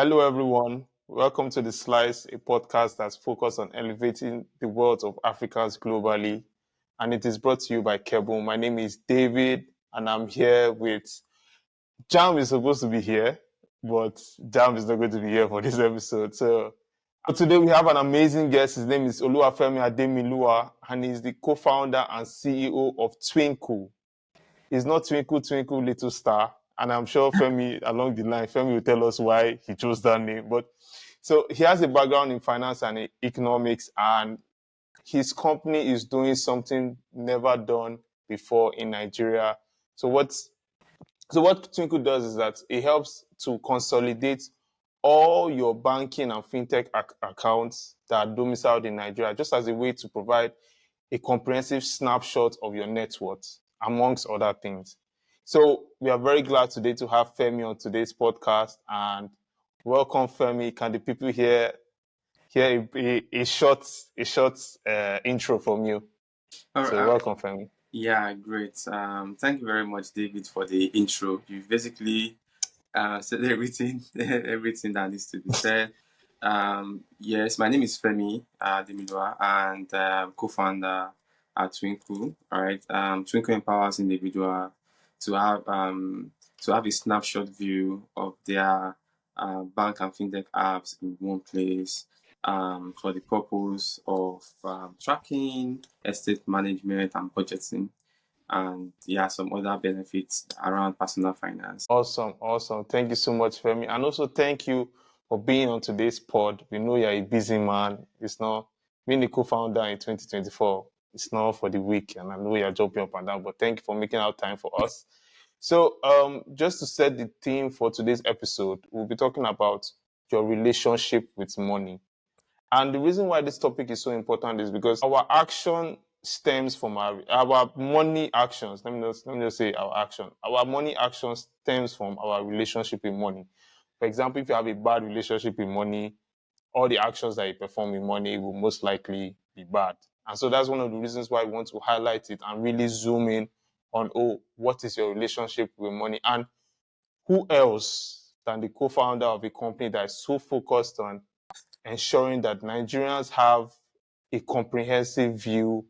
Hello, everyone. Welcome to The Slice, a podcast that's focused on elevating the world of Africans globally. And it is brought to you by Keble. My name is David, and I'm here with Jam is supposed to be here, but Jam is not going to be here for this episode. So today we have an amazing guest. His name is Oluwafemi Ademilua, and he's the co-founder and CEO of Twinku. He's not Twinkle, Twinkle, Little Star. And I'm sure Femi, along the line, Femi will tell us why he chose that name. But so he has a background in finance and economics, and his company is doing something never done before in Nigeria. So what Twinkle does is that it helps to consolidate all your banking and fintech accounts that are domiciled in Nigeria, just as a way to provide a comprehensive snapshot of your net worth, amongst other things. So we are very glad today to have Femi on today's podcast, and welcome, Femi. Can the people hear a short intro from you? All So right. welcome, Femi. Yeah, great. Thank you very much, David, for the intro. You've basically said everything, everything that needs to be said. Yes, my name is Femi Ademilua, and co-founder at Twinku. All right. Twinku empowers individual to have a snapshot view of their bank and fintech apps in one place. For the purpose of tracking, estate management, and budgeting, and some other benefits around personal finance. Awesome. Thank you so much, Femi. And also thank you for being on today's pod. We know you're a busy man. It's not being a co-founder in 2024. It's not for the week, and I know you're jumping up and down, but thank you for making out time for us. So just to set the theme for today's episode, we'll be talking about your relationship with money. And the reason why this topic is so important is because our action stems from our money actions. Let me just say our action. Our money action stems from our relationship with money. For example, if you have a bad relationship with money, all the actions that you perform with money will most likely be bad. And so that's one of the reasons why we want to highlight it and really zoom in on, what is your relationship with money? And who else than the co-founder of a company that is so focused on ensuring that Nigerians have a comprehensive view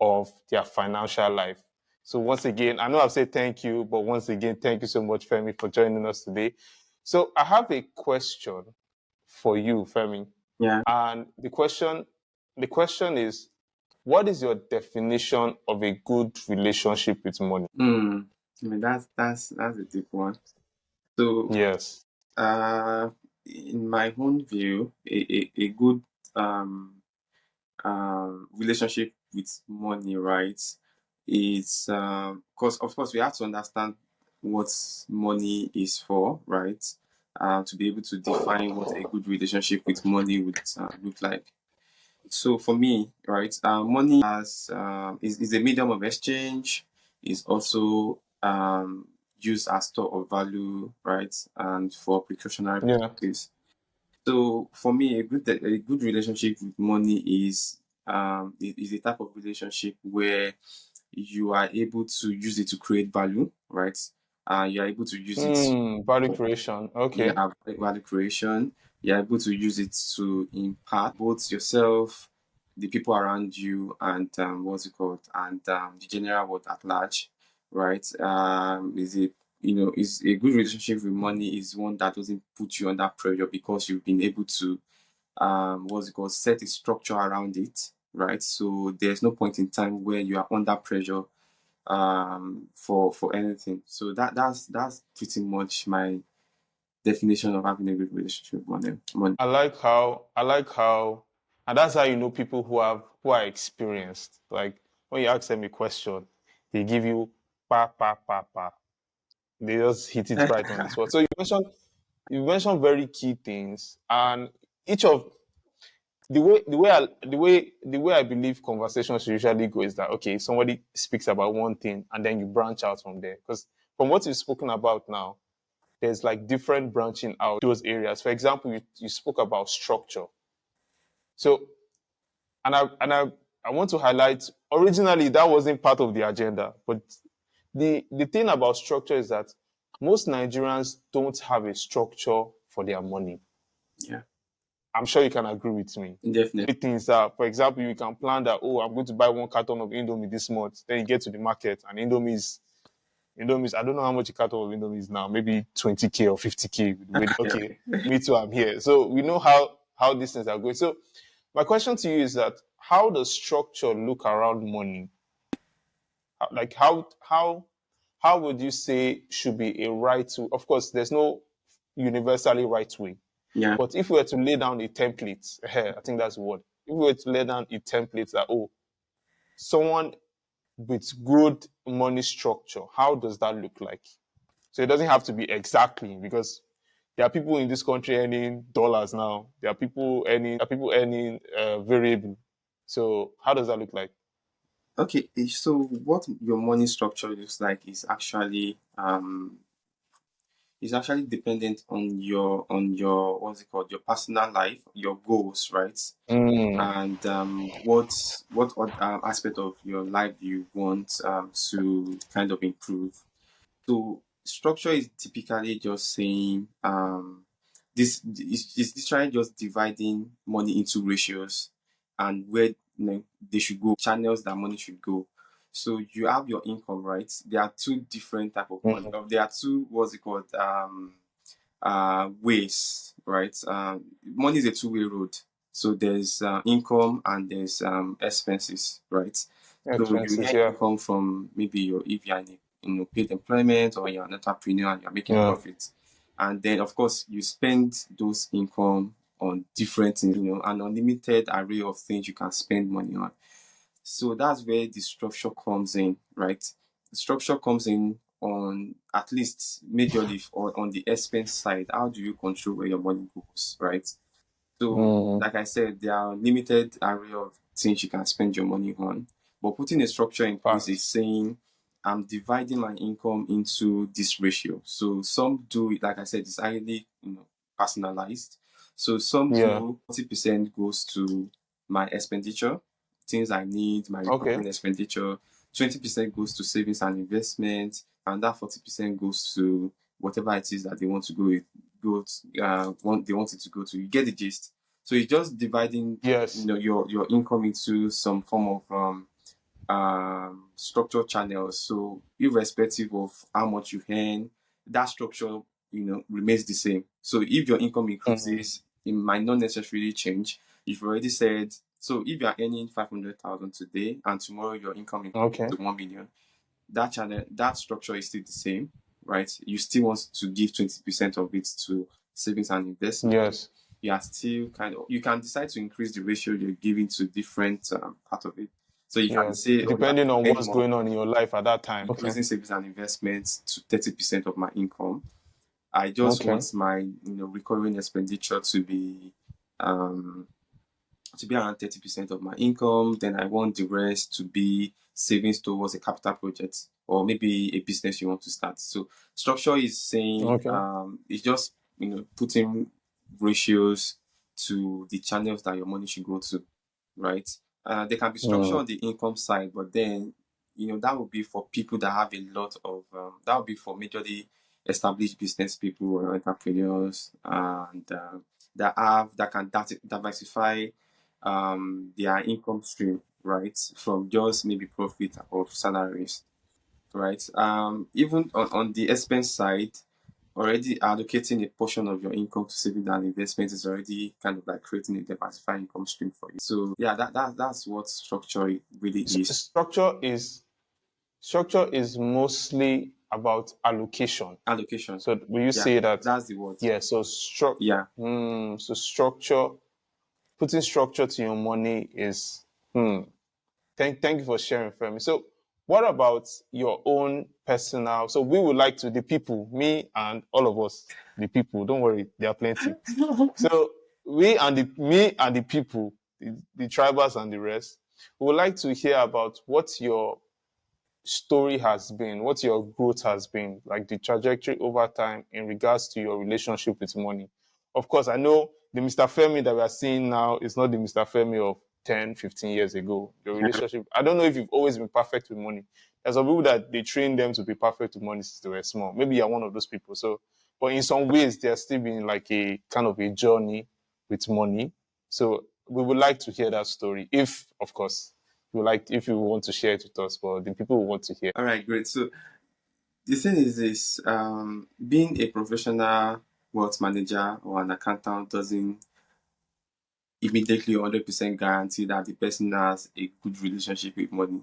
of their financial life. So once again, I know I've said thank you, but once again, thank you so much, Femi, for joining us today. So I have a question for you, Femi. Yeah. And the question is, what is your definition of a good relationship with money? I mean, that's a deep one. So, Yes. in my own view, a good relationship with money, right? Is because of course we have to understand what money is for, right? To be able to define what a good relationship with money would look like. So for me, right, money is a medium of exchange. Is also used as store of value, right, and for precautionary purposes. So for me, a good relationship with money is a type of relationship where you are able to use it to create value, right? You are able to use it Value creation. Okay. value creation. You're able to use it to impact both yourself, the people around you, and what's it called, and the general world at large, right? Is a good relationship with money is one that doesn't put you under pressure because you've been able to set a structure around it, right? So there's no point in time where you are under pressure for anything. So that's pretty much my definition of having a good relationship with money. I like how, and that's how you know people who are experienced. Like when you ask them a question, they give you pa. They just hit it right on the spot. So you mentioned very key things, and each of the way I believe conversations usually go is that, okay, somebody speaks about one thing and then you branch out from there. Because from what you've spoken about now, there's like different branching out those areas. For example, you spoke about structure. So, and I want to highlight, originally that wasn't part of the agenda, but the thing about structure is that most Nigerians don't have a structure for their money. Yeah. I'm sure you can agree with me. Definitely. Things are, for example, you can plan that, oh, I'm going to buy 1 carton of Indomie this month. Then you get to the market and Indomie, I don't know how much a carton of Indomie is now, maybe 20K or 50K. Yeah. Okay, me too, I'm here. So we know how these things are going. So my question to you is that how does structure look around money? Like how would you say should be a right to? Of course, there's no universally right way. Yeah. But if we were to lay down a template, I think that's the word. If we were to lay down a template that, oh, someone with good money structure, how does that look like? So it doesn't have to be exactly, because there are people in this country earning dollars now. There are people earning variable. So how does that look like? Okay. So what your money structure looks like is actually dependent on your what's it called, your personal life, your goals, right? Mm, And what aspect of your life do you want to kind of improve. So structure is typically just saying this is literally just dividing money into ratios and where they should go, channels that money should go. So you have your income, right? There are two different type of money. mm, There are two, what's it called, ways, right? Money is a two-way road. So there's income and there's expenses, right? So you expenses, get yeah. income from maybe if you're in a paid employment or you're an entrepreneur and you're making Yeah. profits, and then of course you spend those income on different things, an unlimited array of things you can spend money on. So that's where the structure comes in, right? The structure comes in on at least majorly or on the expense side. How do you control where your money goes, right? So, Mm, like I said, there are limited array of things you can spend your money on. But putting a structure in place is fact. saying, I'm dividing my income into this ratio. So some do it, like I said, it's highly personalized. So some Yeah. do 40% goes to my expenditure, things I need, my Okay. recurring expenditure. 20% goes to savings and investment, and that 40% goes to whatever it is that they want to they want it to go to. You get the gist. So it's just dividing, Yes. your income into some form of structured channels. So irrespective of how much you earn, that structure remains the same. So if your income Mm, increases, it might not necessarily change. You've already said, so if you are earning 500,000 today and tomorrow your income increases okay. to 1 million, that structure is still the same, right? You still want to give 20% of it to savings and investment. Yes. You are still you can decide to increase the ratio you're giving to different part of it. So you can Yes. say, oh, you want Depending to on spend what's more, going on in your life at that time. Okay. increasing savings and investments to 30% of my income. I just Okay. want my recurring expenditure um to be around 30% of my income. Then I want the rest to be savings towards a capital project or maybe a business you want to start. So structure is saying, Okay. it's just putting ratios to the channels that your money should go to, right? There can be structure Mm, on the income side, but then that would be for people that have a lot of that would be for majorly established business people or entrepreneurs, and that can diversify their income stream, right? From just maybe profit or salaries, right? Even on the expense side, already allocating a portion of your income to saving and investment is already kind of like creating a diversified income stream for you. So yeah, that's what structure really so is. structure is mostly about allocation. Allocation. So will you Yeah, say that? that's the word. Yeah. Yeah. So structure, putting structure to your money is. Thank you for sharing, Femi. So, what about your own personal? So, we would like to, the people, me and all of us, the people. Don't worry, there are plenty. So, me and the people, the tribals and the rest, we would like to hear about what your story has been, what your growth has been, like the trajectory over time in regards to your relationship with money. Of course, I know the Mr. Femi that we are seeing now is not the Mr. Femi of 10, 15 years ago. Your relationship, I don't know if you've always been perfect with money. There's some people that they train them to be perfect with money since they were small. Maybe you're one of those people. So, but in some ways, there's still been like a kind of a journey with money. So we would like to hear that story, if, of course, if you want to share it with us, but the people who want to hear. All right, great. So the thing is this, being a professional wealth manager or an accountant doesn't immediately 100% guarantee that the person has a good relationship with money.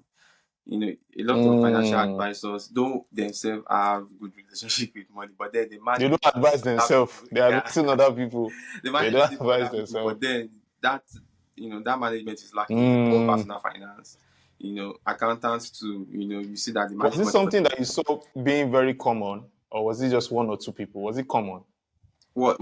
A lot of financial advisors don't themselves have good relationship with money, but then they manage They don't advise themselves. They are advising other people. they They manage don't money for advise other people, themselves. but then that management is lacking in all personal finance. Accountants too, you see that the Was manage this money for something that you saw being very common, or was it just one or two people? Was it common? what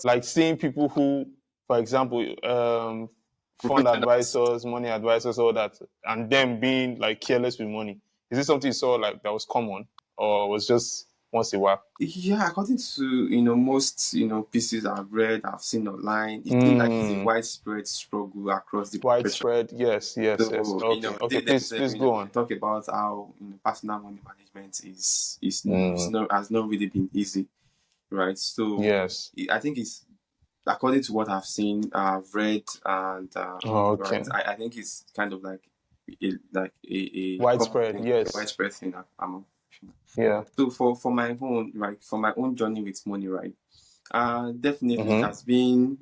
Like seeing people who, for example, fund professionals. advisors, money advisors, all that, and them being like careless with money. Is this something you saw like that was common, or was just once in a while? Yeah, according to most pieces I've read, I've seen online, it seems like it's a Mm, widespread struggle across the profession. widespread. Yes, yes, yes. So Okay, okay. they Please, themselves, please go they on. talk about how personal money management is Mm, not has not really been easy, right? So yes. I think it's according to what I've seen, I've read, and Oh, right, okay. I think it's kind of like a common Widespread. thing, a Yes. widespread thing among. Yeah. So for my own, right, for my own journey with money, right, definitely Mm-hmm. it has been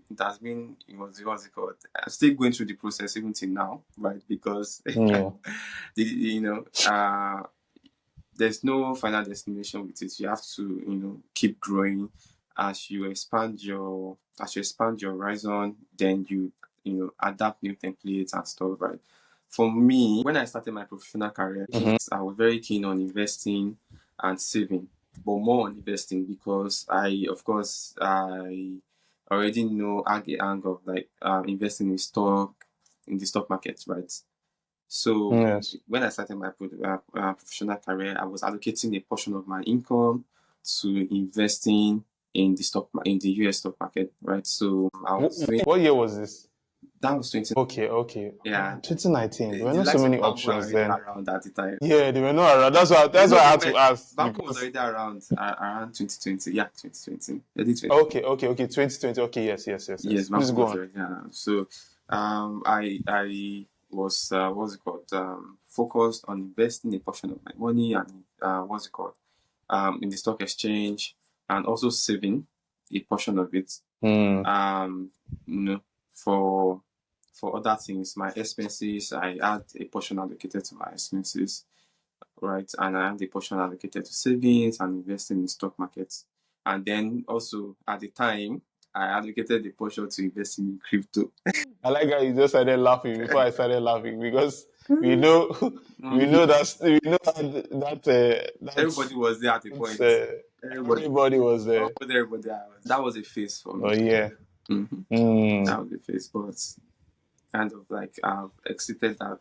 what's it called? I'm still going through the process even till now, right? Because Yeah. there's no final destination with it. You have to keep growing as you expand your horizon. Then you adapt new templates and stuff, right? For me, when I started my professional career, Mm-hmm. I was very keen on investing and saving, but more on investing because I already know the angle of like investing in the stock market, right? So Yes. when I started my professional career, I was allocating a portion of my income to investing in the US stock market, right? So I was doing What year was this? that was 20. Okay, okay. Yeah, 2019. There were the not so likes of many Bamboo are options already then. around at the time. Yeah, they were not around. That's why I They had were to ask Bamboo was because already around 2020. Yeah, 2020, early 2020. okay. 2020. Okay, yes. Yes, Please Bamboo go was on. already around. So I was what's it called focused on investing a portion of my money and what's it called in the stock exchange and also saving a portion of it Mm, um you know for other things, my expenses. I had a portion allocated to my expenses, right? And I had a portion allocated to savings and investing in stock markets. And then also at the time, I allocated a portion to investing in crypto. I like how you just started laughing before I started laughing because we know we know Everybody was there at a that's point. Everybody, everybody was there. almost everybody. That was a phase for me. Oh yeah. Mhm. Mm, That was a phase, but kind of like I've exited that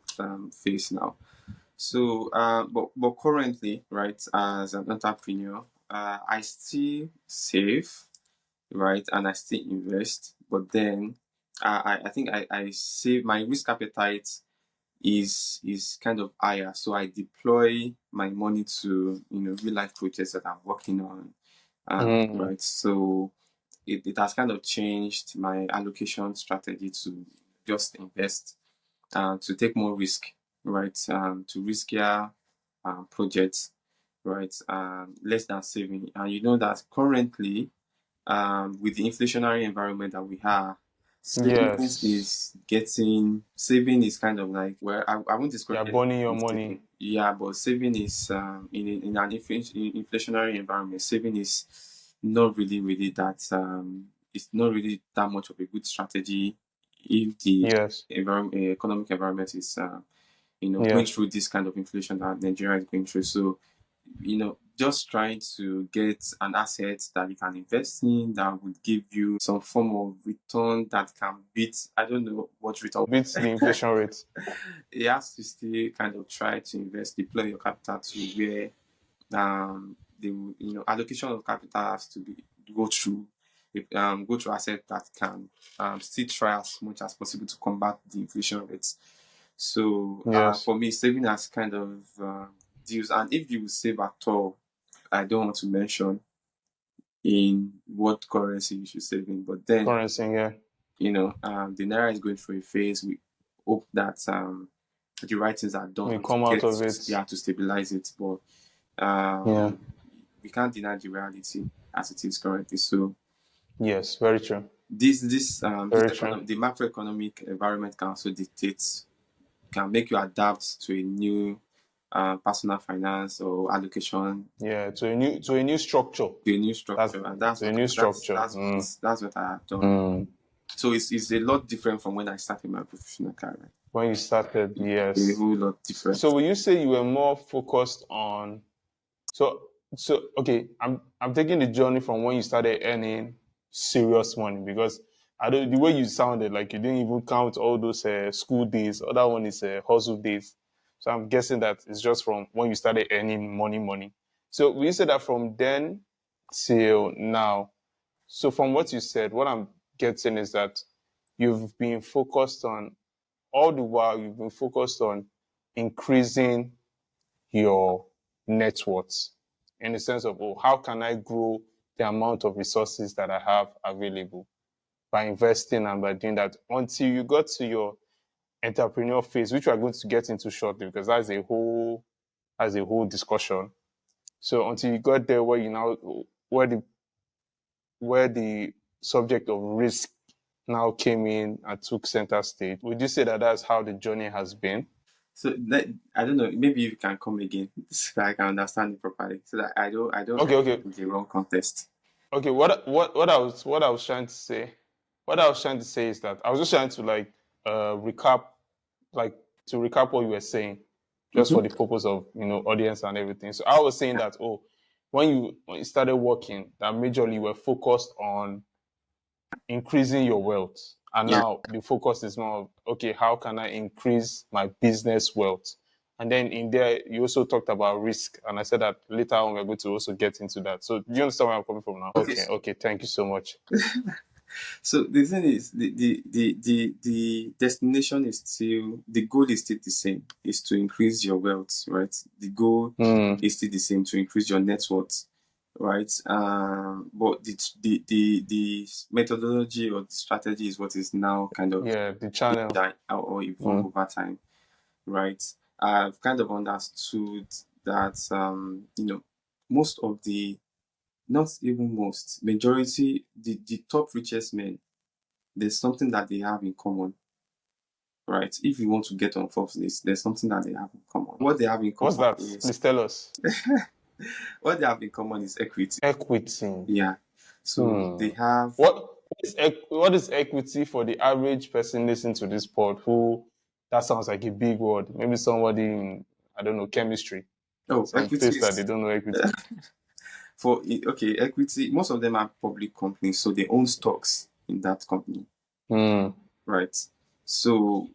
phase now. So, but currently, right, as an entrepreneur, I still save, right, and I still invest. But then, I think I save. My risk appetite is kind of higher, so I deploy my money to real life projects that I'm working on, mm, right. So it has kind of changed my allocation strategy to just invest, to take more risk, right? To riskier projects, right? Less than saving. And you know that currently, with the inflationary environment that we have, yes. saving is kind of like, well, I won't describe You're it burning your as saving. money. Yeah, but saving is in an inflationary environment, saving is not really that it's not really that much of a good strategy if the Yes. economic environment is Yeah. going through this kind of inflation that Nigeria is going through. So just trying to get an asset that you can invest in that would give you some form of return that can beat, I don't know what return. Beats the inflation rate. It has to still kind of try to deploy your capital to where the allocation of capital has to be go through go through asset that can still try as much as possible to combat the inflation rates. So Yes. for me, saving has kind of deals, and if you save at all, I don't want to mention in what currency you should save in, but then Currency, yeah. the naira is going through a phase. We hope that the right things are We done to come out get of it. to stabilize it, but Yeah. we can't deny the reality as it is currently. So Yes, very true. this Very true. the macroeconomic environment can also can make you adapt to a new personal finance or allocation, Yeah, to a new structure. to a new That's structure, and that's to a what new structure. that's what I have done. Mm. So it's a lot different from when I started my professional career. When you started, A yes. whole lot different. So will you say you were more focused on so okay, I'm taking the journey from when you started earning serious money because I don't the way you sounded like you didn't even count all those school days. Other one is hustle days. So I'm guessing that it's just from when you started earning money. So will you say that from then till now? So from what you said, what I'm getting is that you've been focused on all the while you've been focused on increasing your net worth in the sense of, oh, how can I grow the amount of resources that I have available by investing and by doing that until you got to your entrepreneur phase, which we're going to get into shortly because that's a whole discussion. So until you got there where you now where the subject of risk now came in and took center stage, would you say that that's how the journey has been? So that, I don't know. Maybe you can come again so that I can understand it properly, so that I don't Okay, get okay. in the wrong context. Okay, what I was trying to say, what I was trying to say is that I was just trying to recap, like to recap what you were saying, just for Mm-hmm. the purpose of audience and everything. So I was saying that when you started working, that majorly you were focused on increasing your wealth, and Yeah. now the focus is more of, okay, how can I increase my business wealth? And then in there, you also talked about risk, and I said that later on we're going to also get into that. So do you understand where I'm coming from now? Okay. Okay, okay, thank you so much. So the thing is, the destination is still, the goal is still the same, is to increase your wealth, right? The goal Mm, is still the same, to increase your net worth, right? But the methodology or the strategy is what is now kind of yeah, the channel. die or evolve Mm, over time, right? I've kind of understood that most of the, not even most, majority, the top richest men, there's something that they have in common, right? If you want to get on Forbes list, there's something that they have in common. What they have in what's common that? is Please tell us. equity. Equity. Yeah. So they Hmm. have, What is equity for the average person listening to this pod who that sounds like a big word? Maybe somebody in, I don't know, chemistry, oh, some equity place that they is don't know equity. okay, equity, most of them are public companies, so they own stocks in that company, Hmm. right? So,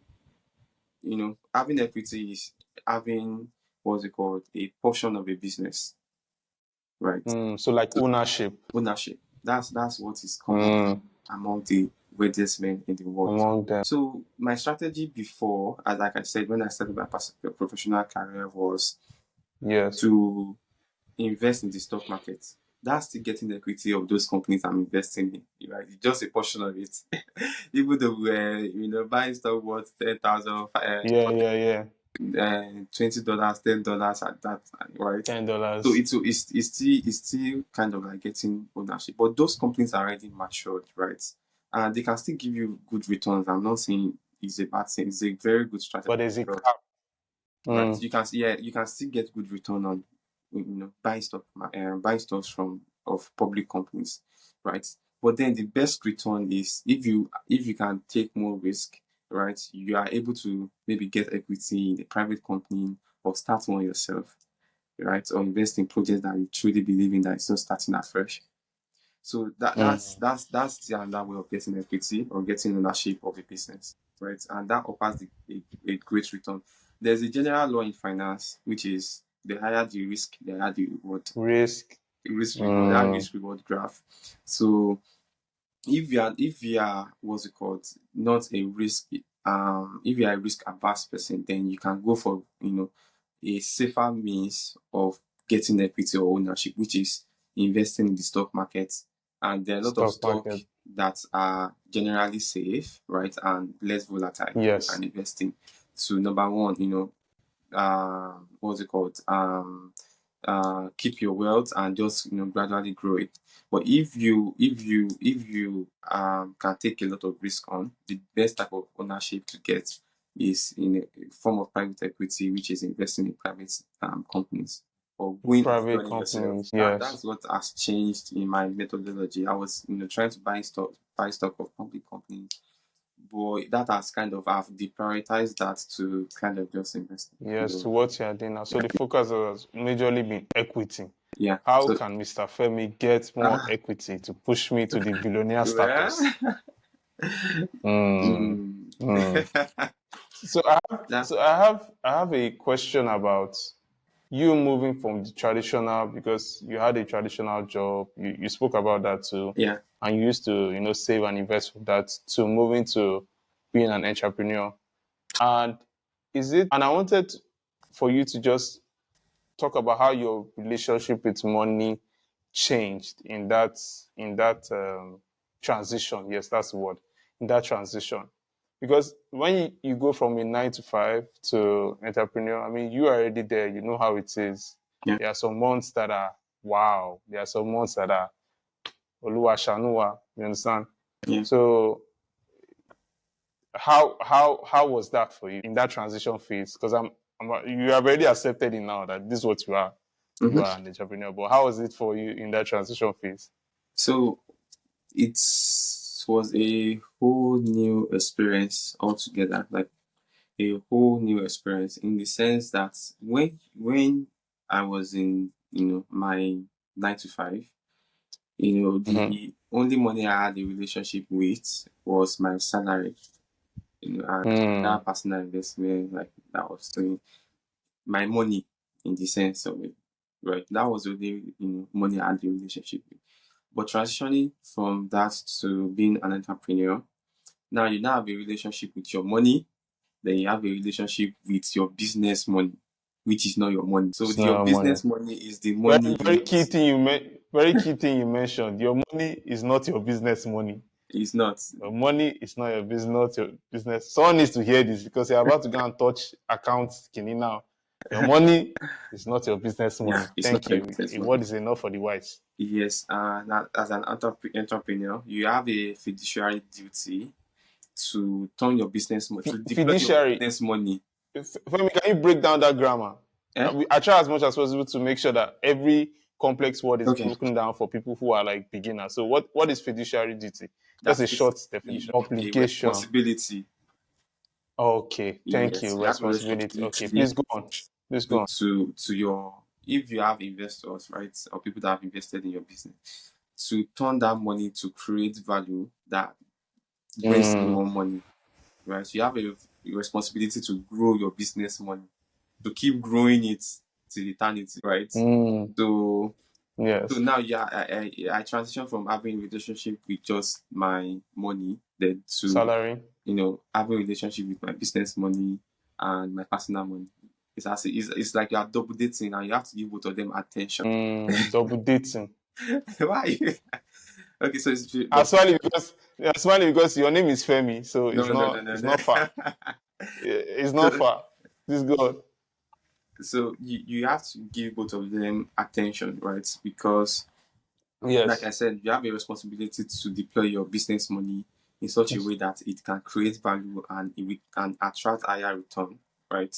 having equity is having, what's it called, a portion of a business, right? Hmm. So like ownership. Ownership. That's what is common Hmm. among the wealthiest men in the world. Among them. So my strategy before, like I said, when I started my professional career, was Yes. to invest in the stock market. That's still getting the equity of those companies I'm investing in. Right? It's just a portion of it. Even though we're, buying stock worth 10,000, Yeah, yeah, yeah. $20, $10 at that time, right? So $10. it's still kind of like getting ownership. But those companies are already matured, right? And they can still give you good returns. I'm not saying it's a bad thing. It's a very good strategy. But there's a Because, cap. right? Hmm. You can still get good return on, buying stocks from of public companies, right? But then the best return is if you can take more risk, right? You are able to maybe get equity in a private company or start one yourself, right? Or invest in projects that you truly believe in, that is just starting afresh. So Hmm. that's the another way of getting equity or getting ownership of a business, right? And that offers a great return. There's a general law in finance, which is the higher the risk, the higher the reward. Risk. That Hmm. risk reward graph. So if you are, what's it called, not a risk, if you are a risk averse person, then you can go for a safer means of getting equity or ownership, which is investing in the stock market, and there are a lot of Stock stock market. that are generally safe, right, and less volatile. You Yes. can invest in. So number one, what's it called? Keep your wealth and just gradually grow it. But if you can take a lot of risk on, the best type of ownership to get is in a form of private equity, which is investing in private companies or going and Private running yourself. companies. Yes. That's what has changed in my methodology. I was trying to buy stock of public companies, but that has kind of I've deprioritized that to kind of just invest. Yes, to what you are doing now. So the focus has majorly been equity. Yeah. How So can Mr. Femi get more equity to push me to the billionaire well, status? Mm, mm, mm. So that I have a question about you moving from the traditional, because you had a traditional job. You spoke about that too, yeah. and you used to save and invest for that, to moving to being an entrepreneur. And and I wanted for you to just talk about how your relationship with money changed in that transition. Yes, that's the word. In that transition, because when you go from a 9 to 5 to entrepreneur, I mean, you are already there. You know how it is. Yeah. There are some months that are wow. There are some months that are Oluwashanua. You understand? Yeah. So how was that for you in that transition phase? Because you have already accepted it now that this is what you are. You Mm-hmm. are an entrepreneur. But how was it for you in that transition phase? So it was a whole new experience altogether, like a whole new experience in the sense that when I was in my 9 to 5, Mm-hmm. the only money I had a relationship with was my salary, and Mm, that personal investment, like that was doing my money in the sense of it, right? That was the only money I had a relationship with. But transitioning from that to being an entrepreneur, now you now have a relationship with your money, then you have a relationship with your business money, which is not your money. So it's your not money. business money is the money Very you key thing very key thing you mentioned. Your money is not your business money. is not. Your money is not your business, not your business. Someone needs to hear this because you're about to go and touch accounts, Kini now. Your money is not your business Yeah, money. it's not Thank your you. business A money. word is enough for the wise. Yes, now as an entrepreneur, you have a fiduciary duty to turn your business money, to deploy your Fiduciary. business money. Femi, can you break down that grammar? Eh? I try as much as possible to make sure that every complex word is Okay. broken down for people who are like beginners. So what is fiduciary duty? Just That's a short basically definition. a Obligation. responsibility. Okay, thank Yes, you. you have a Responsibility. Okay, please responsibility go on. Please go on. to your, if you have investors, right, or people that have invested in your business, to turn that money to create value that brings in Mm, more money, right? So you have a responsibility to grow your business money, to keep growing it till eternity, right? mm, So yes. now, yeah, I transitioned from having a relationship with just my money, then to Salary. having a relationship with my business money and my personal money. It's like you are double dating and you have to give both of them attention. Double dating. Why? Okay, so it's I'm but smiling because your name is Femi, so no, no, no, no, it's no. not far. It's not so far. This God. so you have to give both of them attention, right? Because like I Yes. said, you have a responsibility to deploy your business money in such a Yes. way that it can create value and it can attract higher return, right?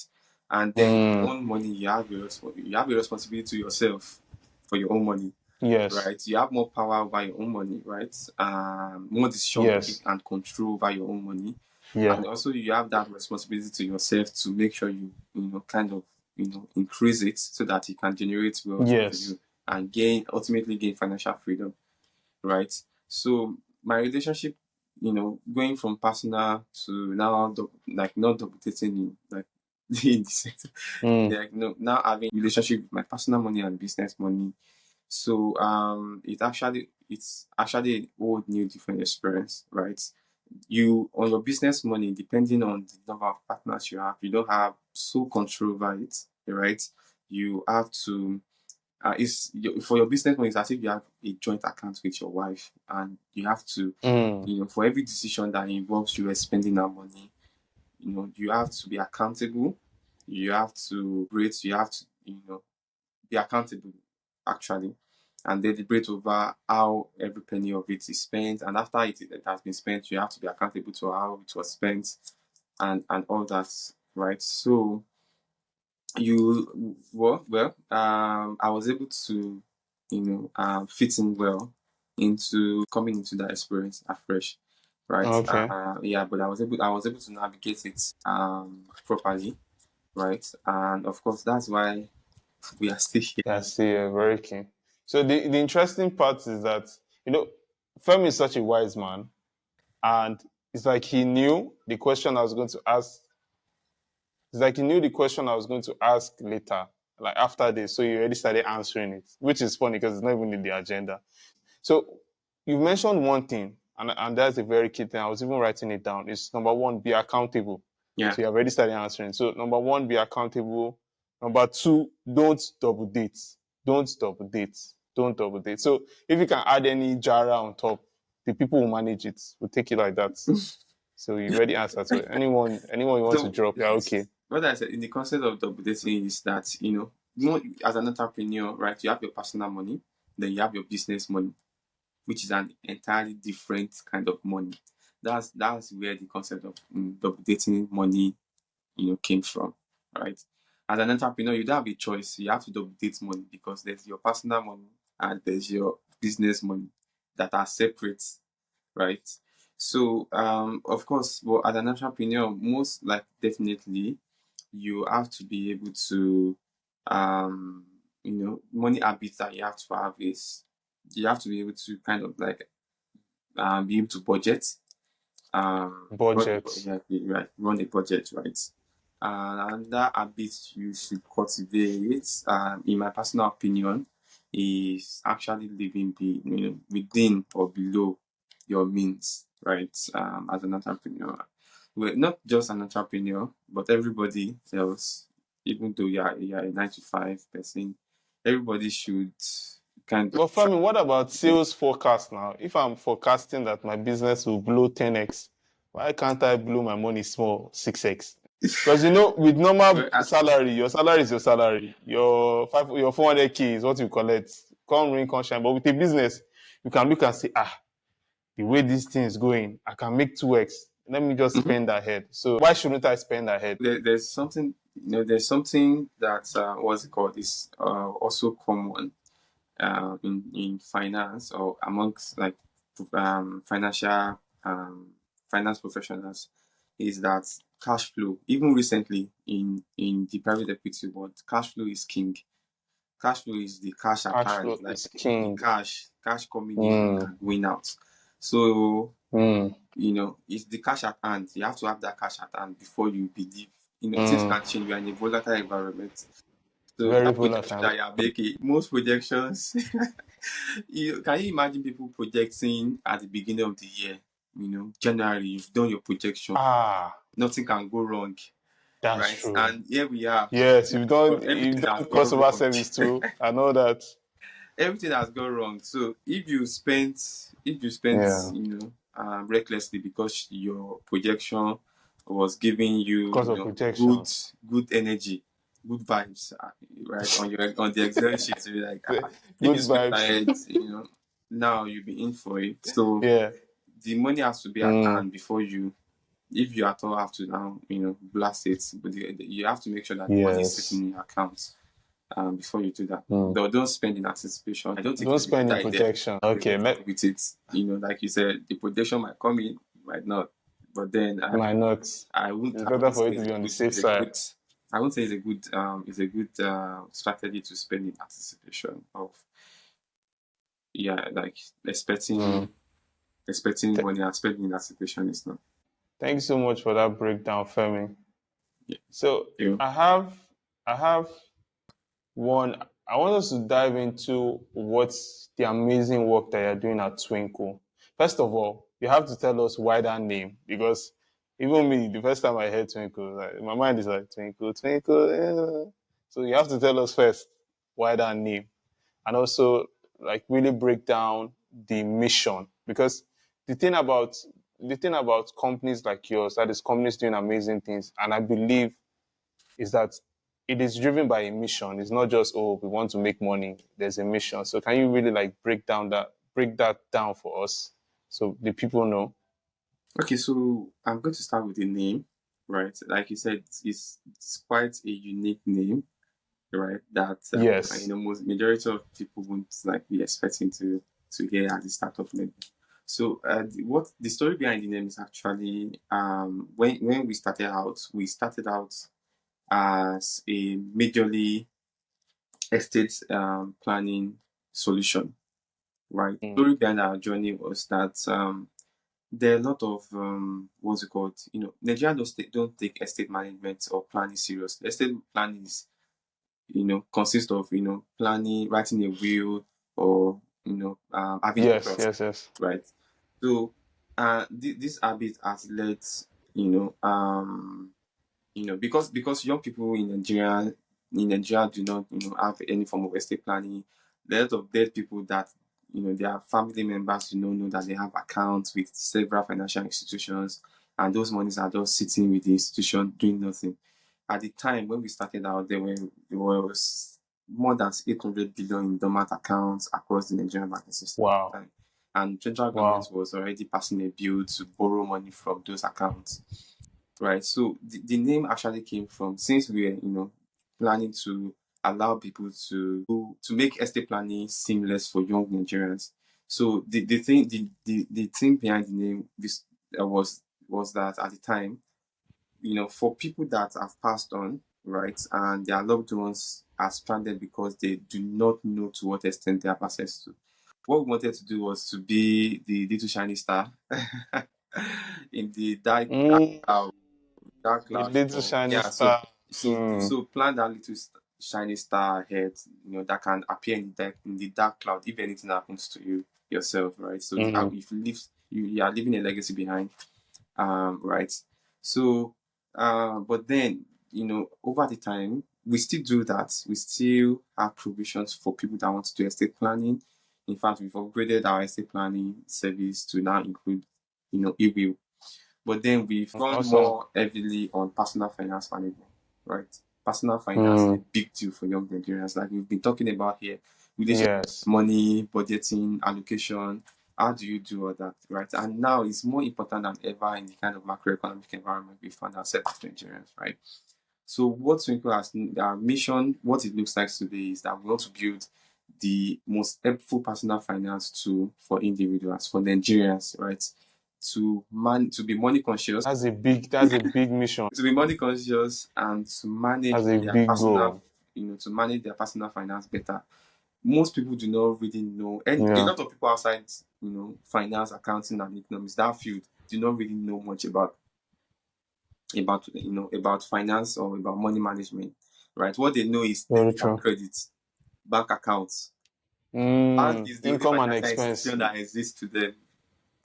And then your Mm, own money, you have a responsibility to yourself for your own money, yes. right? You have more power over your own money, right? More decision making Yes. and control over your own money, Yeah. and also you have that responsibility to yourself to make sure you kind of increase it so that it can generate wealth for Yes. you and ultimately gain financial freedom, right? So my relationship, going from personal to now like not double dating in like in the sense, Mm, like no, now having relationship with my personal money and business money. So it's actually a whole new different experience, right? You on your business money, depending on the number of partners you have, you don't have sole control over it, right? You have to for your business money, it's as if you have a joint account with your wife, and you have to, for every decision that involves you spending that money, you have to be accountable. You have to rate. You have to, be accountable actually, and deliberate over how every penny of it is spent. And after it has been spent, you have to be accountable to how it was spent, and all that, right? So I was able to, fit in well into coming into that experience afresh, right? Okay. Yeah, but I was able to navigate it properly, right? And of course, that's why we are still here. That's very keen. So the interesting part is that, you know, Femi is such a wise man, and it's like he knew the question I was going to ask. It's like he knew the question I was going to ask later, like after this. So he already started answering it, which is funny because it's not even in the agenda. So you mentioned one thing, and that's a very key thing. I was even writing it down. It's number one, be accountable. Yeah. So you have already started answering. So number one, be accountable. Number two, don't double date. Don't double date. Don't double date. So if you can add any jara on top, the people who manage it will take it like that. So you already answered. So anyone you want to So drop, yeah, okay. what I said in the concept of double dating is that, as an entrepreneur, right, you have your personal money, then you have your business money, which is an entirely different kind of money. That's where the concept of double dating money, came from, right? As an entrepreneur, you don't have a choice. You have to double date money because there's your personal money and there's your business money that are separate, right? So, of course, but as an entrepreneur, most like definitely, you have to be able to, money habits that you have to have is you have to be able to kind of like be able to budget, Budget. right, run a budget, right? And that habit you should cultivate, in my personal opinion, is actually living within or below your means, right? As an entrepreneur, well, not just an entrepreneur, but everybody else, even though you're a 9 to 5 person, everybody should kind of But try. Femi, what about sales forecast now? If I'm forecasting that my business will blow 10x, why can't I blow my money small 6x? Because with normal Well, salary, your salary is your salary. Your 400K is what you collect. Come rain, come shine. But with a business, you can look and say, the way this thing is going, I can make 2x. Let me just mhm. spend ahead. So why shouldn't I spend ahead? There's something that what's it called is also common in finance or amongst like financial finance professionals, is that cash flow. Even recently in the private equity world, cash flow is king. Cash flow is the cash at Cash hand, flow like is the king. cash coming in Mm, and going out. So mm, it's the cash at hand. You have to have that cash at hand before you believe. Things mm. can change. We are in a volatile environment. So Very that projection volatile. that you are making, most projections, can you imagine people projecting at the beginning of the year? January, you've done your projection, nothing can go wrong, That's right? true. And here we are. Yes, Everything you've has done gone crossover wrong. service too. I know that. Everything has gone wrong. So if you spent, Yeah, recklessly because your projection was giving you, because of good projection. good energy, good vibes, right, on the Excel sheet, you're like, if Good you spent vibes. ahead, now you'll be in for it. So Yeah. the money has to be at Mm, hand before you, if you at all have to now, blast it, but you have to make sure that the money is sitting yes. in your account before you do that. Mm. Though don't spend in anticipation. I don't think Don't it's a spend good in idea projection. to Okay, move on with it. Like you said, the projection might come in, might not. But then why not? I wouldn't It's I better wouldn't for say you to it's be a on the good safe it's a side. good I wouldn't say it's a good strategy to spend in anticipation of, yeah, like Mm. expecting Th- money and spending in anticipation is not. Thank you so much for that breakdown, Femi. Yeah. So You I have one. I want us to dive into what's the amazing work that you're doing at Twinku. First of all, you have to tell us why that name, because even me, the first time I heard Twinkle, my mind is like Twinkle, Twinkle. So you have to tell us first why that name. and also like really break down the mission. Because the thing about the thing about companies like yours, that is companies doing amazing things, and I believe is that it is driven by a mission. It's not just, oh, we want to make money. There's a mission. So can you really like break that down for us so the people know? Okay, so I'm going to start with the name, right? Like you said, it's quite a unique name, right? That Yes. most majority of people won't like be expecting to hear at the start of name. So what the story behind the name is actually when we started out as a majorly estate planning solution, right? The Mm. story behind our journey was that there are a lot of what's it called? Nigeria don't take estate management or planning serious. Estate planning is consists of planning, writing a will, or having a Yes, trust, yes, yes. right? So this habit has led you know um because young people in Nigeria do not have any form of estate planning. There are a lot of dead people that their family members do not know that they have accounts with several financial institutions, and those monies are just sitting with the institution doing nothing. At the time when we started out, there was more than 800 billion in dormant accounts across the Nigerian banking system at the Wow. time, and central government Wow. was already passing a bill to borrow money from those accounts. Right. So the name actually came from, since we were, planning to allow people to make estate planning seamless for young Nigerians. So the thing behind the name was that at the time, for people that have passed on, right, and their loved ones are stranded because they do not know to what extent they have access to. What we wanted to do was to be the little shiny star in the Mm. dark The cloud little for shiny yeah. So star. so Mm. so plan that little shiny star ahead, that can appear in the dark cloud if anything happens to you yourself, right? So Mm. if you are leaving a legacy behind, right? So but then over the time we still do that. We still have provisions for people that want to do estate planning. In fact, we've upgraded our estate planning service to now include e-will. But then we've gone Awesome. more heavily on personal finance management, right? Personal finance is a Mm. big deal for young Nigerians, like we've been talking about here. Relationship, Yes. money, budgeting, allocation. How do you do all that, right? And now it's more important than ever in the kind of macroeconomic environment we find ourselves as Nigerians, right? So what Twinkle has, our mission, what it looks like today is that we want to build the most helpful personal finance tool for individuals, for Nigerians, right? To be money conscious, That's a big mission. and to manage That's a their big personal, goal. finance better. Most people do not really know, and a Yeah. lot of people outside, finance, accounting, and economics, that field, do not really know much about finance or about money management, right? What they know is Very debit and true. credit, bank accounts. Bank Mm. is the only Income and financial expense. institution that exists to them,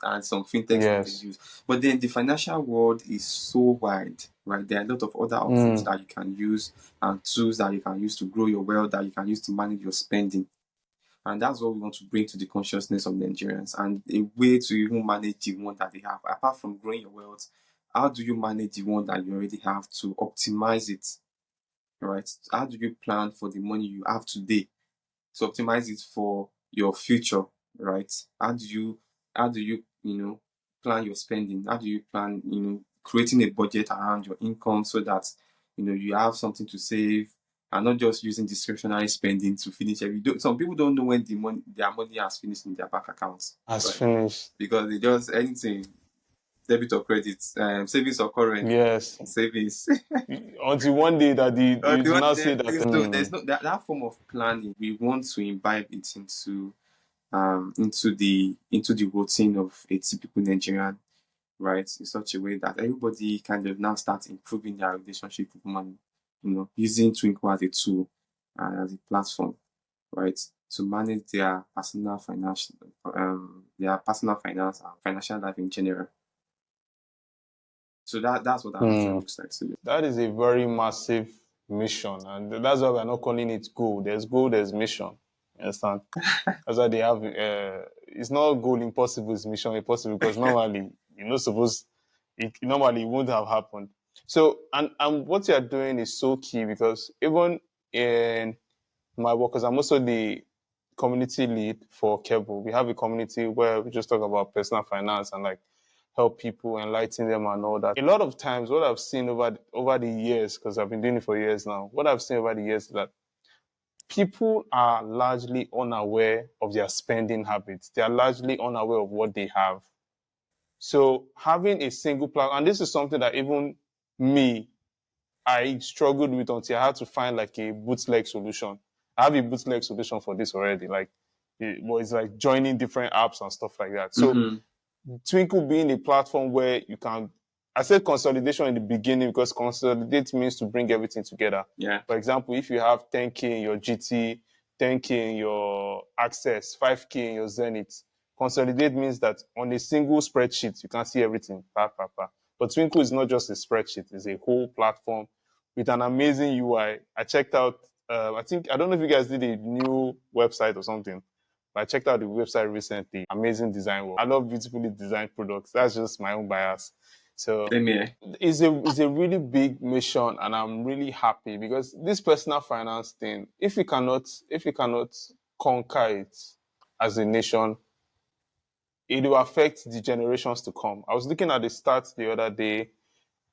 and some fintechs that they Yes. use. But then the financial world is so wide, right? There are a lot of other options Mm. that you can use, and tools that you can use to grow your wealth, that you can use to manage your spending. And that's what we want to bring to the consciousness of Nigerians, and a way to even manage the one that they have. Apart from growing your wealth, how do you manage the one that you already have to optimize it, right? How do you plan for the money you have today to optimize it for your future, right? How do you plan your spending? How do you plan, creating a budget around your income so that you have something to save, and not just using discretionary spending to finish some people don't know when their money has finished in their bank accounts, Has right? finished. Because they just anything, debit or credit, savings or current Yes. savings. Until one day that you do not say that. So there's no that form of planning. We want to imbibe it into the routine of a typical Nigerian, right? In such a way that everybody kind of now starts improving their relationship with money, using Twinkle as a tool and as a platform, right? To manage their personal finance and financial life in general. So that's what our mission Mm. looks like today. That is a very massive mission, and that's why we're not calling it goal. There's goal, there's mission. You understand? That's why they have. It's not goal impossible; it's mission impossible because normally you're not supposed. Normally it wouldn't have happened. So and what you are doing is so key because even in my work, because I'm also the community lead for Keble. We have a community where we just talk about personal finance and like help people, enlighten them and all that. A lot of times, what I've seen over the years, because I've been doing it for years now, what I've seen over the years is that people are largely unaware of their spending habits. They are largely unaware of what they have. So having a single plan, and this is something that even me, I struggled with until I had to find like a bootleg solution. I have a bootleg solution for this already. Like, it's like joining different apps and stuff like that. So Mm-hmm. Twinku being a platform where you can, I said consolidation in the beginning because consolidate means to bring everything together. Yeah. For example, if you have 10K in your GT, 10K in your Access, 5K in your Zenith, consolidate means that on a single spreadsheet, you can see everything. But Twinku is not just a spreadsheet, it's a whole platform with an amazing UI. I checked out, I don't know if you guys did a new website or something. I checked out the website recently. Amazing design work. I love beautifully designed products. That's just my own bias. So Same here. it's a really big mission, and I'm really happy because this personal finance thing, if we cannot conquer it as a nation, it will affect the generations to come. I was looking at the stats the other day.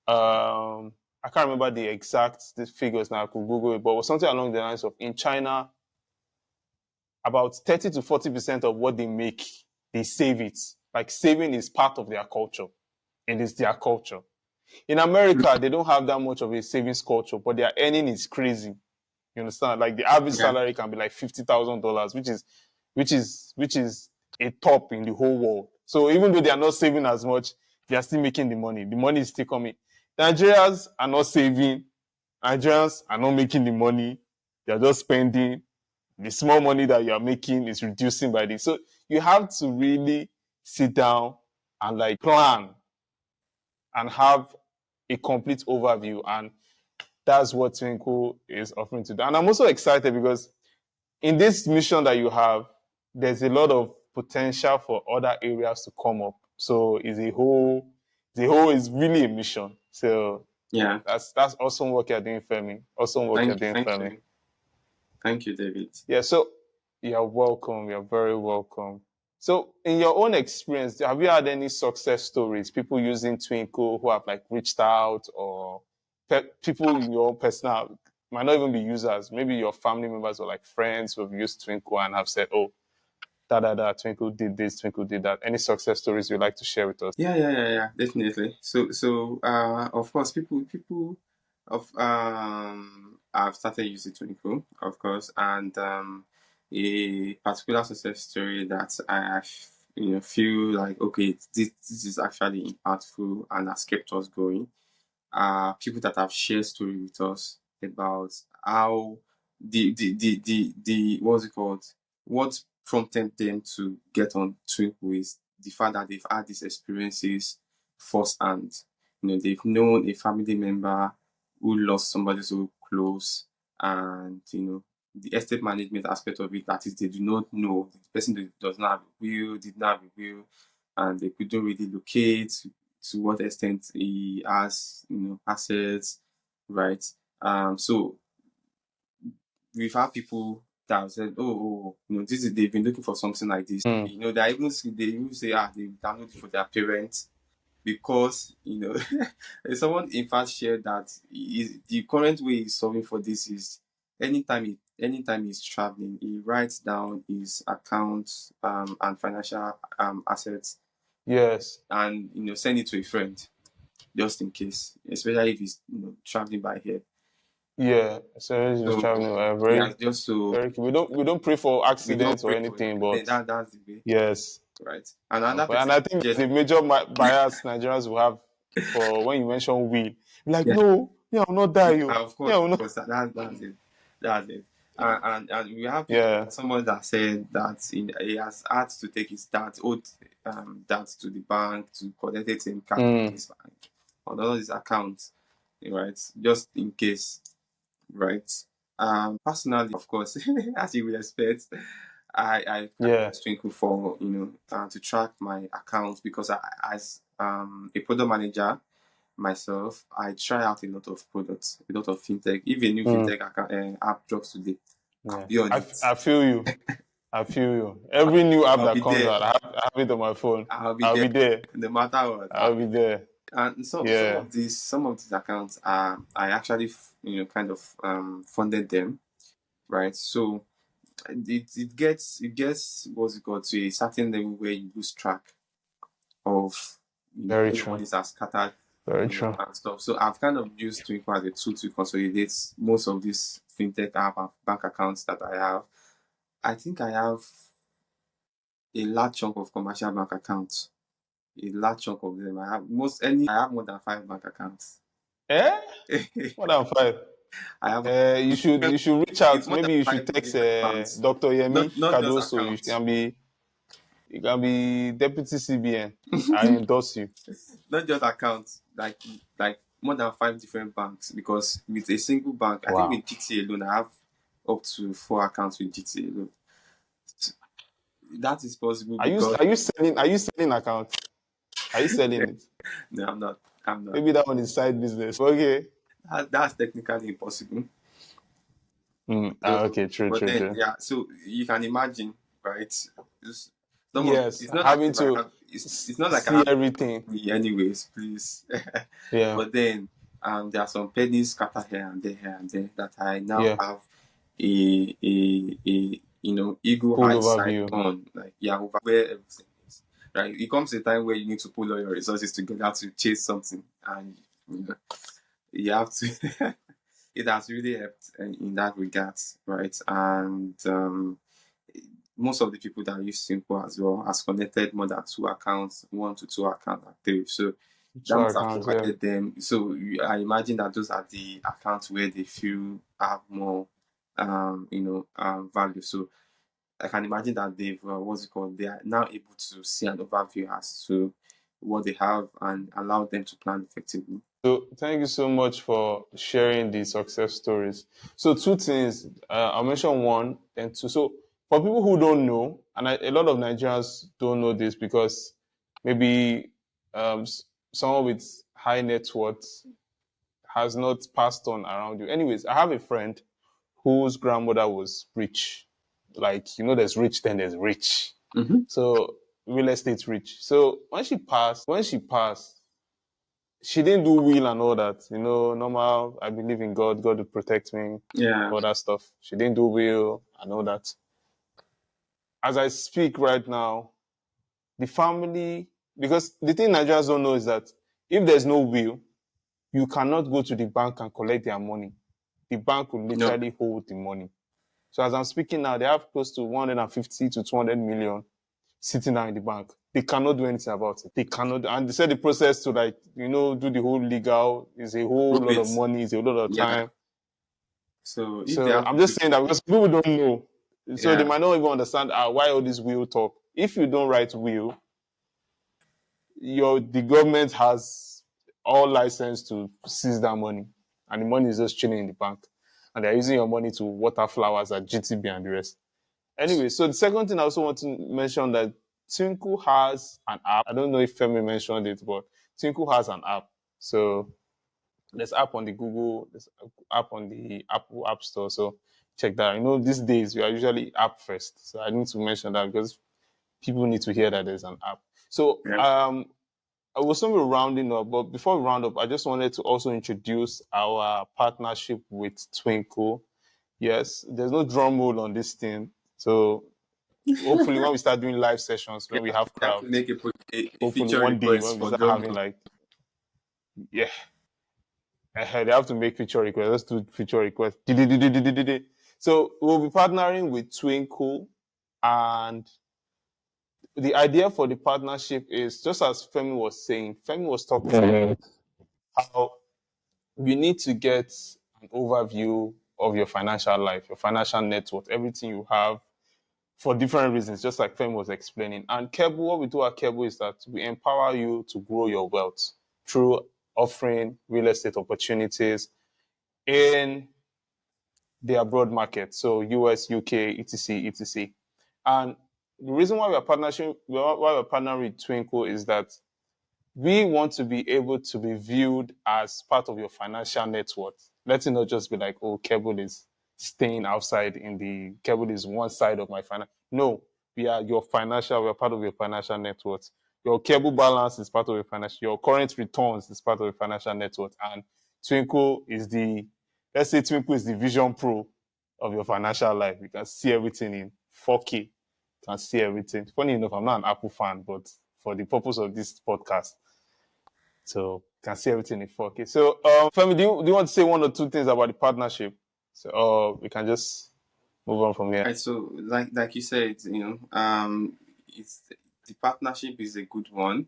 I can't remember the exact figures now. I could Google it, but it was something along the lines of in China, about 30 to 40% of what they make, they save it. Like saving is part of their culture. It is their culture. In America, they don't have that much of a savings culture, but their earning is crazy. You understand? Like the average Yeah. salary can be like $50,000, which is a top in the whole world. So even though they are not saving as much, they are still making the money. The money is still coming. Nigerians are not saving. Nigerians are not making the money. They are just spending. The small money that you are making is reducing by this. So you have to really sit down and like plan and have a complete overview. And that's what Twinku is offering to do. And I'm also excited because in this mission that you have, there's a lot of potential for other areas to come up. So it's really a mission. So Yeah. that's awesome work you're doing, Femi. Awesome work you're Thank you. doing, Thank Femi. you. Thank you, David. Yeah, so you're welcome. You're very welcome. So, in your own experience, have you had any success stories? People using Twinkle who have like reached out, or people in your personal might not even be users, maybe your family members or like friends who have used Twinkle and have said, "Oh, Twinkle did this, Twinkle did that." Any success stories you'd like to share with us? Yeah, definitely. Of course, people of I've started using Twinkle, of course, and a particular success story that feel like okay, this is actually impactful and has kept us going. People that have shared story with us about how the what's it called? What prompted them to get on Twinkle is the fact that they've had these experiences firsthand. They've known a family member who lost somebody so close, and the estate management aspect of it, that is, they do not know the person does not have a will, did not have a will, and they couldn't really locate to what extent he has, assets, right? So we've had people that have said, oh, this is they've been looking for something like this. Mm. They even say, they download it for their parents because someone in fact shared that the current way he's solving for this is anytime he's traveling, he writes down his accounts and financial assets Yes. and send it to a friend just in case, especially if he's traveling by here. Yeah. So it's just So traveling. yeah, Very, just so very. We don't pray for we don't accidents or pray for it. anything, but That's the way, yes. right? And another And person I think just the major bias Nigerians will have for when you mention will. Like, yeah, no, me, I will not die, you. of Me, I will of not. course, that's it, that's it. And we have people, Yeah. someone that said that he has had to take his owed dad to the bank to collect ATM card on Mm. his on all his accounts, right? Just in case, right? Personally, of course, as you would expect, I Yeah. use Twinkle for to track my accounts because as a product manager myself, I try out a lot of products, a lot of fintech. If a new Mm, fintech app drops today, I'll yeah. be on it. I feel you. I feel you. Every new app I'll that be comes there. out, I have it on my phone. I'll be I'll there be there. no matter what. I'll be there. And so Yeah. some of these accounts are I actually kind of funded them, right? So it gets what's it called, to a certain level where you lose track of Very where your true. monies are scattered, Very true. and stuff. So I've kind of used Twinkle as a tool to consolidate most of these fintech app and bank accounts that I have. I think I have a large chunk of commercial bank accounts. A large chunk of them. I have more than 5 bank accounts. Eh? More than five. I have You should reach it's out. more than Maybe you should five text different accounts. Dr. Yemi Not just Cardoso. accounts. You can be deputy CBN. I endorse you. Not just accounts. Like more than 5 different banks. Because with a single bank, I think Wow. with GT alone, I have up to 4 accounts with GT alone. That is possible because Are you selling accounts? Are you selling it? no, I'm not. I'm not. Maybe that one is side business. Okay. That's technically impossible. Okay, But then, true. yeah. So you can imagine, right? Yes, It's not as having if I to have. It's not like I see have everything. me anyways, please. Yeah, But then, there are some pennies scattered here and there that I now yeah. have a eagle Full eyesight overview. on, like, yeah, over where everything is. Right? It comes a time where you need to pull all your resources together to chase something, and you know, you have to. It has really helped in that regard, right? And most of the people that use Simple as well has connected more than 2 accounts, 1 to 2 accounts, and 3. So that Two must have accounts, yeah. provided them. So I imagine that those are the accounts where they feel have more, value. So I can imagine that they've what's it called? They are now able to see an overview as to what they have and allow them to plan effectively. So thank you so much for sharing the success stories. So two things. I'll mention one and two. So for people who don't know, and a lot of Nigerians don't know this because maybe someone with high net worth has not passed on around you. Anyways, I have a friend whose grandmother was rich. Like, there's rich, then there's rich. Mm-hmm. So real estate rich. So when she passed, she didn't do will and all that. Normal, I believe in God, God will protect me, Yeah. all that stuff. She didn't do will and all that. As I speak right now, the family, because the thing Nigerians don't know is that if there's no will, you cannot go to the bank and collect their money. The bank will No. literally hold the money. So as I'm speaking now, they have close to 150 to 200 million sitting down in the bank. They cannot do anything about it. They cannot. And they said the process to do the whole legal is a whole Prove lot of it. money, is a lot of Yeah. time. So if they So have I'm to do, just saying that because people don't know. So they yeah, might not even understand why all this will talk. If you don't write will, the government has all license to seize that money. And the money is just chilling in the bank. And they're using your money to water flowers at GTB and the rest. Anyway, so the second thing I also want to mention that Twinku has an app. I don't know if Femi mentioned it, but Twinku has an app. So there's app on the Google, there's app on the Apple App Store. So check that. These days we are usually app first. So I need to mention that because people need to hear that there's an app. So yeah, I was going to be rounding up, but before we round up, I just wanted to also introduce our partnership with Twinku. Yes, there's no drum roll on this thing. So hopefully when we start doing live sessions, when we have you have to crowds, make a hopefully feature one day request when we for start drum having roll. like, yeah, they have to make feature requests. Let's do feature requests. So we'll be partnering with Twinku, and the idea for the partnership is just as Femi was saying. Femi was talking about how you need to get an overview of your financial life, your financial net worth, everything you have for different reasons, just like Fem was explaining. And Keble, what we do at Keble is that we empower you to grow your wealth through offering real estate opportunities in their broad market, so US, UK, etc., etc. And the reason why we're partnering with Twinkle is that we want to be able to be viewed as part of your financial net worth. Let it not just be like, oh, Keble is staying outside in the Keble is one side of my financial. No, we're part of your financial net worth. Your Keble balance is part of your financial, your current returns is part of your financial net worth. And Twinkle is let's say Twinkle is the Vision Pro of your financial life. You can see everything in 4K. You can see everything. Funny enough, I'm not an Apple fan, but for the purpose of this podcast, so can see everything in 4K. So, Femi, do you want to say one or two things about the partnership? So, we can just move on from here. Right, so like you said, it's the partnership is a good one.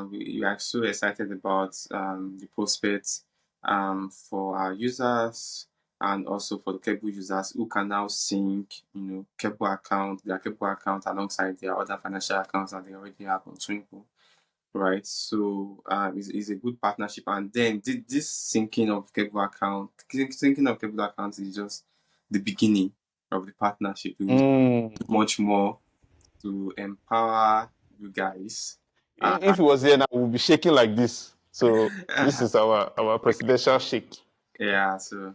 We are so excited about the prospects for our users and also for the Keble users who can now sync, their Keble account alongside their other financial accounts that they already have on Twinkle, right? So it's a good partnership. And then this syncing of Keble account is just the beginning of the partnership. We will do much more to empower you guys. If it was here now, we'll be shaking like this. So this is our presidential shake. So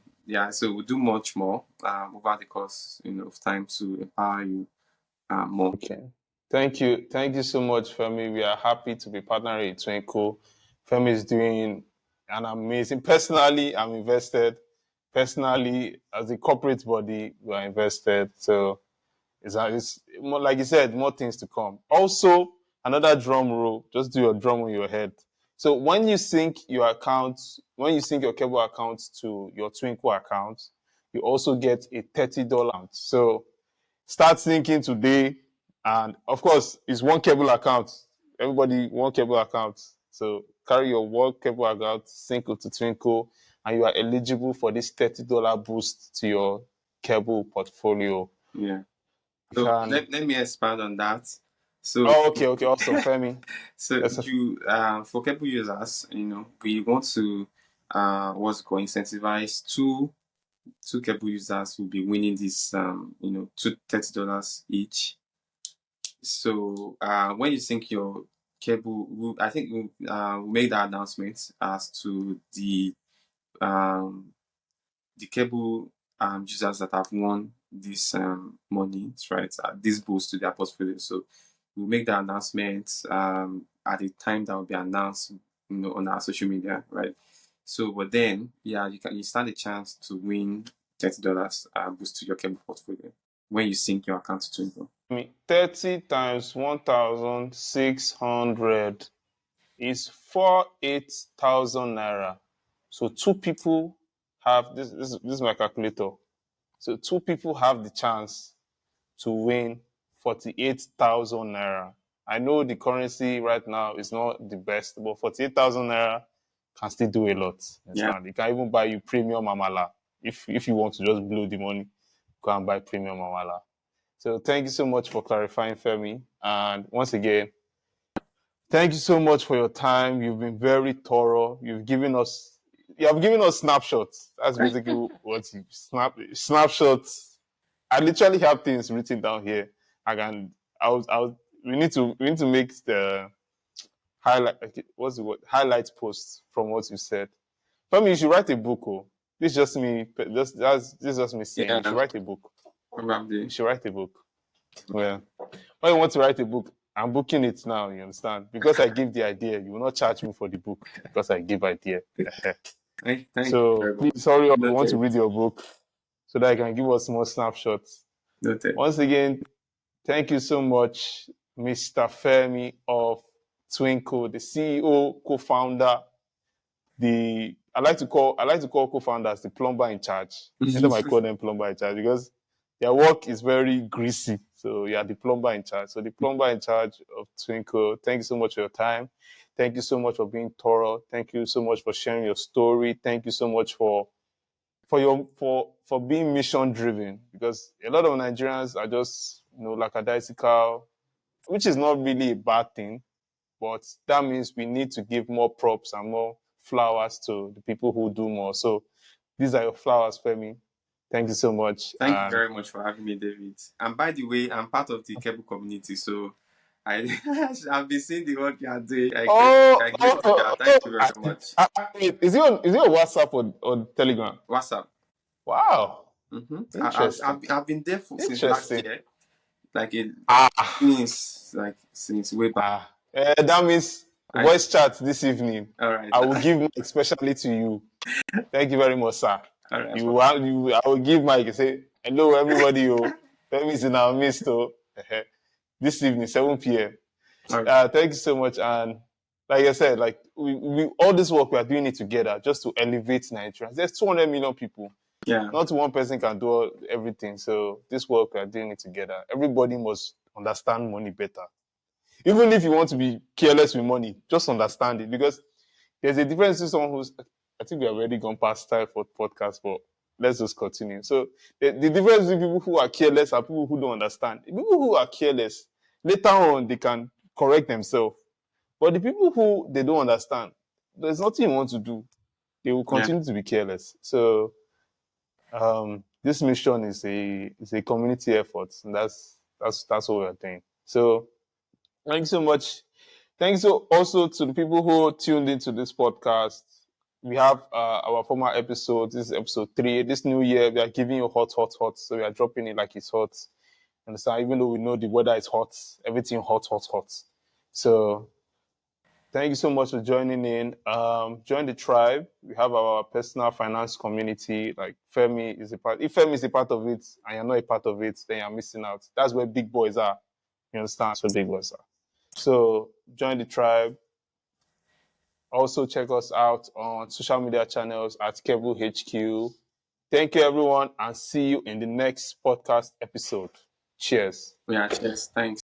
we'll do much more over the course of time to empower you more. Okay. Thank you so much, Femi. We are happy to be partnering with Twinku. Femi is doing an amazing. Personally, I'm invested. Personally, as a corporate body, we are invested. So it's more, like you said, more things to come. Also, another drum roll. Just do your drum on your head. So when you sync your Keble account to your Twinku account, you also get a $30. So start syncing today. And of course, it's one Keble account. Everybody, one Keble account. So carry your one Keble account, sync it to Twinku, and you are eligible for this $30 boost to your Keble portfolio. Yeah. So let me expand on that. So okay, awesome, Femi. So you for Keble users, we want to incentivize two Keble users will be winning this $30 each. So when you sync your Keble, I think we made the announcement as to the Keble users that have won this money, right? This boost to their portfolio. So we'll make the announcement at the time that will be announced, on our social media, right? So, but then, you stand a chance to win $30 boost to your Keble portfolio when you sync your account to Twinkle. 30 times 1,600 is 48,000 naira. So two people have this is my calculator. So two people have the chance to win 48,000 naira. I know the currency right now is not the best, but 48,000 naira can still do a lot. Understand? It can even buy you premium amala. If you want to just blow the money, go and buy premium amala. So thank you so much for clarifying, Femi. And once again, thank you so much for your time. You've been very thorough. You have given us snapshots. That's basically what snapshots. I literally have things written down here. We need to make the highlight. What's the word? Highlight posts from what you said. Femi, you should write a book. Oh, this is just me. This is just me saying. You should write a book. Probably. You should write a book. Well, when you want to write a book, I'm booking it now, you understand? Because I give the idea, you will not charge me for the book because I give idea. So please hurry up. I want to read your book so that I can give us more snapshots. Noted. Once again, thank you so much, Mr. Fermi of Twinku, the CEO, co-founder. I like to call co-founders the plumber in charge. Anytime I call them plumber in charge because their work is very greasy. So yeah, the plumber in charge. So the plumber in charge of Twinku. Thank you so much for your time. Thank you so much for being thorough. Thank you so much for sharing your story. Thank you so much for being mission driven, because a lot of Nigerians are just lackadaisical, which is not really a bad thing, but that means we need to give more props and more flowers to the people who do more. So these are your flowers, Femi. Thank you so much. Thank you very much for having me, David. And by the way, I'm part of the Keble community, so I I've been seeing the work you are doing. I great with that. Thank you very much. Wait, is it on WhatsApp or Telegram? WhatsApp. Wow. Mm-hmm. Interesting. I've been there since last Interesting. year, like Ah. since way back. That means I, voice chat this evening. all right, I will give Mike especially to you. Thank you very much, sir. all right. I will give Mike and say, hello, everybody. Femi is in our midst. This evening, 7 p.m. Okay. Thank you so much. And like I said, like we all this work, we are doing it together just to elevate Nigerians. There's 200 million people. Yeah. Not one person can do everything. So this work, we are doing it together. Everybody must understand money better. Even if you want to be careless with money, just understand it, because there's a difference to someone who's. I think we have already gone past time for podcast, but let's just continue. So the difference between people who are careless and people who don't understand. The people who are careless, later on they can correct themselves. But the people who they don't understand, there's nothing you want to do. They will continue to be careless. So this mission is a community effort, and that's what we're doing. So thank you so much. Thanks also to the people who tuned into this podcast. We have our former episodes. This is episode 3. This new year, we are giving you hot. So we are dropping it like it's hot. Understand? Even though we know the weather is hot, everything hot. So thank you so much for joining in. Join the tribe. We have our personal finance community. Like Fermi is a part. If Fermi is a part of it and you're not a part of it, then you're missing out. That's where big boys are. You understand? That's where big boys are. So join the tribe. Also check us out on social media channels at Keble HQ. Thank you, everyone, and see you in the next podcast episode. Cheers. Yeah, cheers. Thanks.